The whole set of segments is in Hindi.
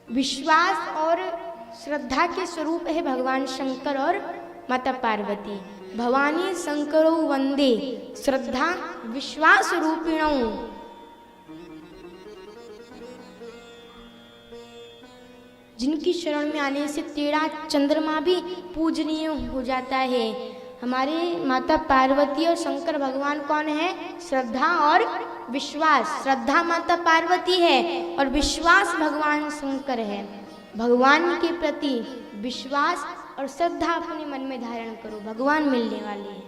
विश्वास और श्रद्धा के स्वरूप है भगवान शंकर और माता पार्वती। भवानी शंकरो वंदे श्रद्धा विश्वास रूपिणौ। जिनकी शरण में आने से तेरा चंद्रमा भी पूजनीय हो जाता है। हमारे माता पार्वती और शंकर भगवान कौन है? श्रद्धा और विश्वास। श्रद्धा माता पार्वती है और विश्वास भगवान शंकर है। भगवान के प्रति विश्वास और श्रद्धा अपने मन में धारण करो, भगवान मिलने वाले हैं।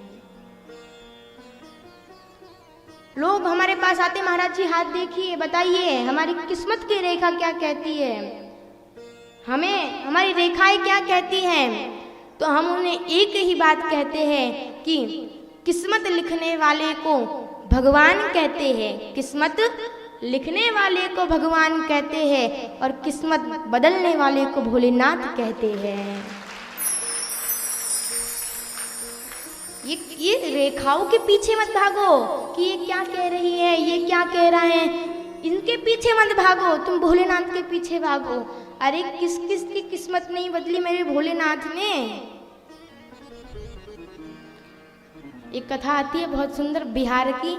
लोग हमारे पास आते, महाराज जी हाथ देखिए, बताइए हमारी किस्मत की रेखा क्या कहती है, हमें हमारी रेखाएं क्या कहती हैं। तो हम उन्हें एक ही बात कहते हैं कि किस्मत लिखने वाले को भगवान कहते हैं, किस्मत लिखने वाले को भगवान कहते हैं और किस्मत बदलने वाले को भोलेनाथ कहते हैं। ये रेखाओं के पीछे मत भागो कि ये क्या कह रही है, ये क्या कह रहा है, इनके पीछे मत भागो, तुम भोलेनाथ के पीछे भागो। अरे किस किस की किस्मत नहीं बदली मेरे भोलेनाथ ने। एक कथा आती है बहुत सुंदर बिहार की।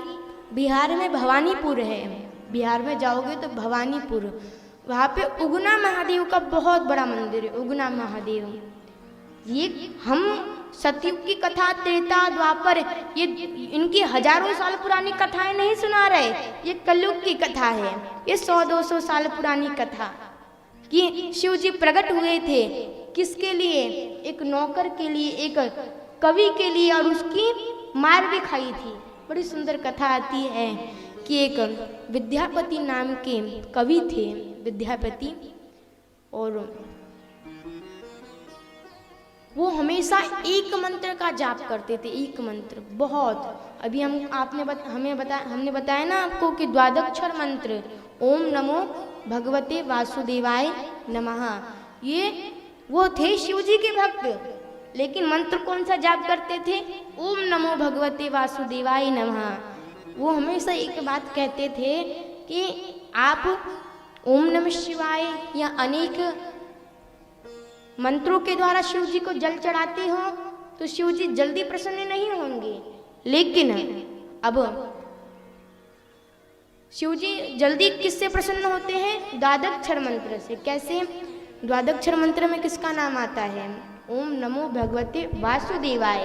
बिहार में भवानीपुर है, बिहार में जाओगे तो भवानीपुर, वहाँ पे उगना महादेव का बहुत बड़ा मंदिर है। उगना महादेव, ये हम सतयुग की कथा, त्रेता द्वापर, ये इनकी हजारों साल पुरानी कथाएं नहीं सुना रहे, ये कलयुग की कथा है। ये 100-200 साल पुरानी कथा कि शिव जी प्रकट हुए थे किसके लिए? एक नौकर के लिए, एक कवि के लिए, और उसकी मार भी खाई थी। बड़ी सुंदर कथा आती है कि एक विद्यापति नाम के कवि थे, विद्यापति, और वो हमेशा एक मंत्र का जाप करते थे, एक मंत्र बहुत। अभी हमने बताया ना आपको कि द्वादक्षर मंत्र ओम नमो भगवते वासुदेवाय नमः, ये वो थे शिव जी के भक्त। लेकिन मंत्र कौन सा जाप करते थे? ओम नमो भगवते वासुदेवाय नमः। वो हमेशा एक बात कहते थे कि आप ओम नमः शिवाय या अनेक मंत्रों के द्वारा शिव जी को जल चढ़ाते हो तो शिव जी जल्दी प्रसन्न नहीं होंगे, लेकिन अब शिव जी जल्दी किससे प्रसन्न होते हैं? द्वादक्षर मंत्र से। कैसे? द्वादक्षर मंत्र में किसका नाम आता है? ओम नमो भगवते वासुदेवाय,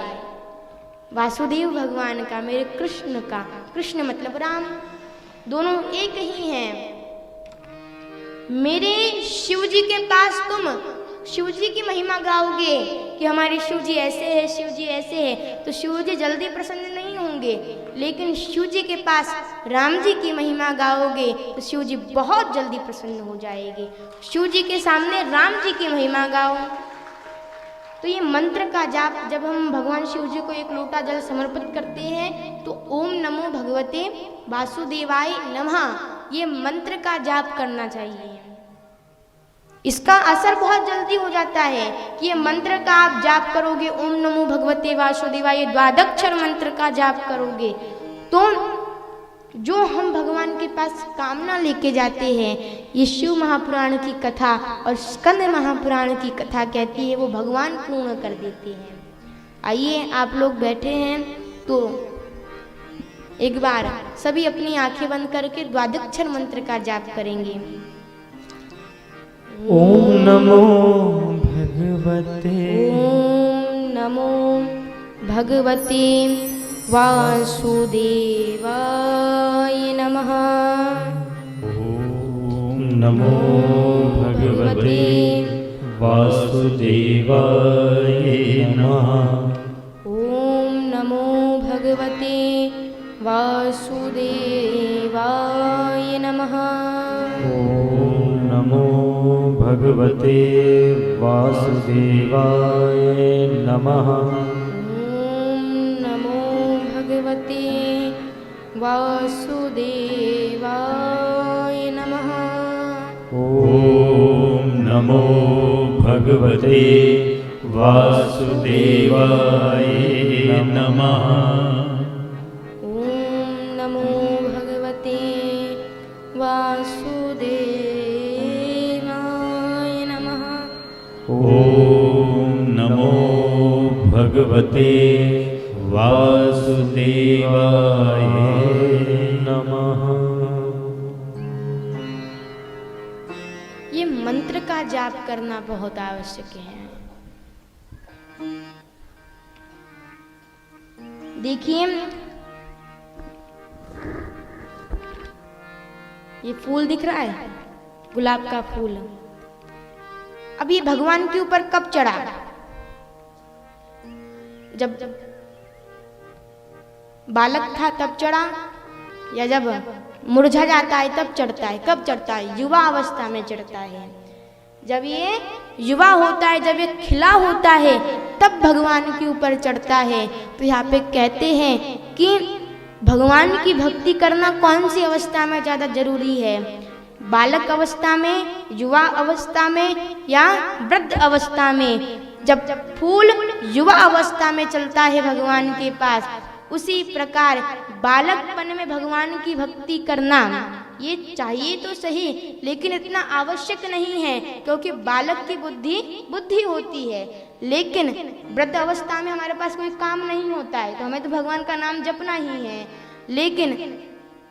वासुदेव भगवान का, मेरे कृष्ण का। कृष्ण मतलब राम, दोनों एक ही हैं। मेरे शिव जी के पास तुम शिव जी की महिमा गाओगे कि हमारे शिव जी ऐसे है, शिव जी ऐसे है, तो शिव जी जल्दी प्रसन्न नहीं होंगे। लेकिन शिव जी के पास राम जी की महिमा गाओगे तो शिव जी बहुत जल्दी प्रसन्न हो जाएंगे। शिव जी के सामने राम जी की महिमा गाओ। तो ये मंत्र का जाप, जब हम भगवान शिव जी को एक लोटा जल समर्पित करते हैं तो ओम नमो भगवते वासुदेवाय नमः, ये मंत्र का जाप करना चाहिए। इसका असर बहुत जल्दी हो जाता है कि ये मंत्र का आप जाप करोगे, ओम नमो भगवते वासुदेवाय, द्वादक्षर मंत्र का जाप करोगे तो जो हम भगवान के पास कामना लेके जाते हैं, ये शिव महापुराण की कथा और स्कंद महापुराण की कथा कहती है, वो भगवान पूर्ण कर देते हैं। आइए आप लोग बैठे हैं तो एक बार सभी अपनी आंखें बंद करके द्वादक्षर मंत्र का जाप करेंगे। ओम नमो भगवते, ओम नमो भगवते वासुदेवाय नमः। ओम नमो भगवते वासुदेवाय नमः। ओम नमो भगवते वासुदेवाय नमः। ओम नमो भगवते वासुदेवाय नमः। ओम नमो भगवते वासुदेवाय नमः। ओम नमो भगवते वासुदेवाय नमः। ओम नमो भगवते वासुदेवाय ॐ नमो भगवते वासुदेवाय नमः। ये मंत्र का जाप करना बहुत आवश्यक है। देखिए, ये फूल दिख रहा है, गुलाब का फूल। अब ये भगवान के ऊपर कब चढ़ा? जब बालक था तब चढ़ा, या जब मुरझा जाता है तब चढ़ता है? कब चढ़ता है? युवा अवस्था में चढ़ता है। जब ये युवा होता है, जब ये खिला होता है, तब भगवान के ऊपर चढ़ता है। तो यहाँ पे कहते हैं कि भगवान की भक्ति करना कौन सी अवस्था में ज़्यादा जरूरी है? बालक अवस्था में, युवा अवस्था में, या वृद्ध अवस्था में? जब फूल युवा अवस्था में चलता है भगवान के पास, उसी प्रकार बालकपन में भगवान की भक्ति करना ये चाहिए तो सही, लेकिन इतना आवश्यक नहीं है, क्योंकि बालक की बुद्धि होती है। लेकिन वृद्ध अवस्था में हमारे पास कोई काम नहीं होता है, तो हमें तो भगवान का नाम जपना ही है। लेकिन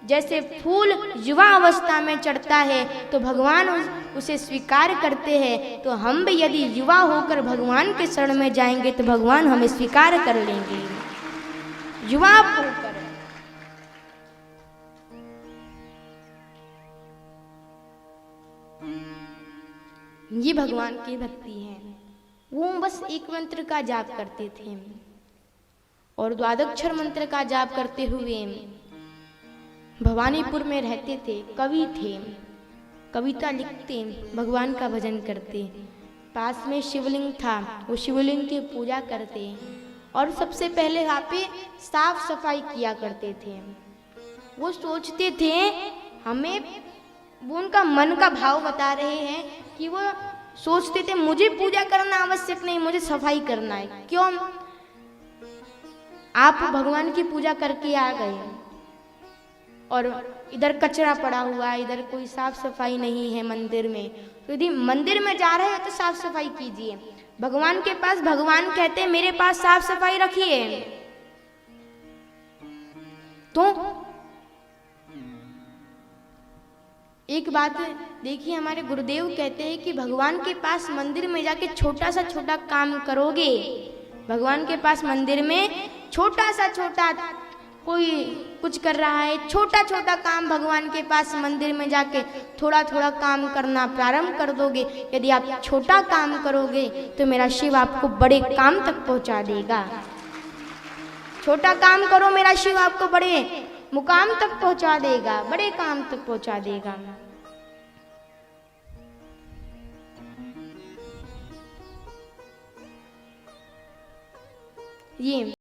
जैसे फूल युवा अवस्था में चढ़ता है तो भगवान उसे स्वीकार करते हैं, तो हम भी यदि युवा होकर भगवान के शरण में जाएंगे तो भगवान हमें स्वीकार कर लेंगे। युवा होकर ये भगवान की भक्ति है। वो बस एक मंत्र का जाप करते थे और द्वादक्षर मंत्र का जाप करते हुए भवानीपुर में रहते थे। कवि थे, कविता लिखते, भगवान का भजन करते। पास में शिवलिंग था, वो शिवलिंग की पूजा करते और सबसे पहले वहाँ पे साफ सफाई किया करते थे। वो सोचते थे, हमें वो उनका मन का भाव बता रहे हैं कि वो सोचते थे मुझे पूजा करना आवश्यक नहीं, मुझे सफाई करना है। क्यों? आप भगवान की पूजा करके आ गए और इधर कचरा पड़ा हुआ है, इधर कोई साफ सफाई नहीं है मंदिर में, तो यदि मंदिर में जा रहे हो तो साफ सफाई कीजिए। भगवान के पास भगवान कहते हैं मेरे पास साफ सफाई रखिए। तो एक बात देखिए, हमारे गुरुदेव कहते हैं कि भगवान के पास मंदिर में जाके छोटा सा छोटा काम करोगे, भगवान के पास मंदिर में छोटा सा छोटा कोई कुछ कर रहा है, छोटा छोटा काम भगवान के पास मंदिर में जाके थोड़ा थोड़ा काम करना प्रारंभ कर दोगे, यदि आप छोटा काम करोगे तो मेरा शिव आपको बड़े काम तक पहुंचा देगा। छोटा काम करो, मेरा शिव आपको बड़े मुकाम तक पहुंचा देगा, बड़े काम तक पहुंचा देगा। ये